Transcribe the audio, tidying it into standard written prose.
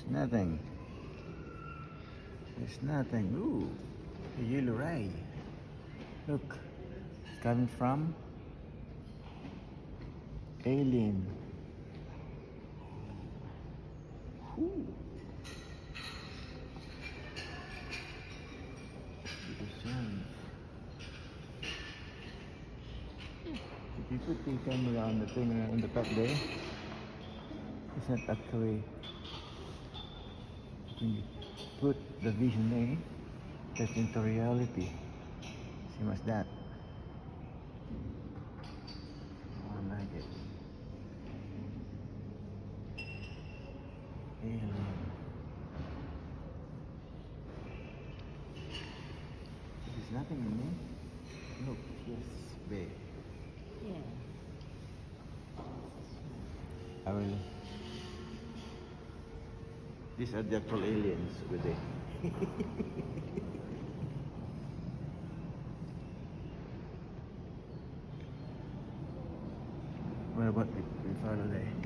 Nothing. There's nothing. Ooh, a yellow ray. Look, it's coming from alien. Ooh. If you put the camera on the thing on the top there, it's not actually. When you put the vision there, that's into reality. Same as that. Oh, I like it. Alien. There's nothing in there. Look, yes, big. Yeah. I will. These are the actual aliens over there. What about the follow there?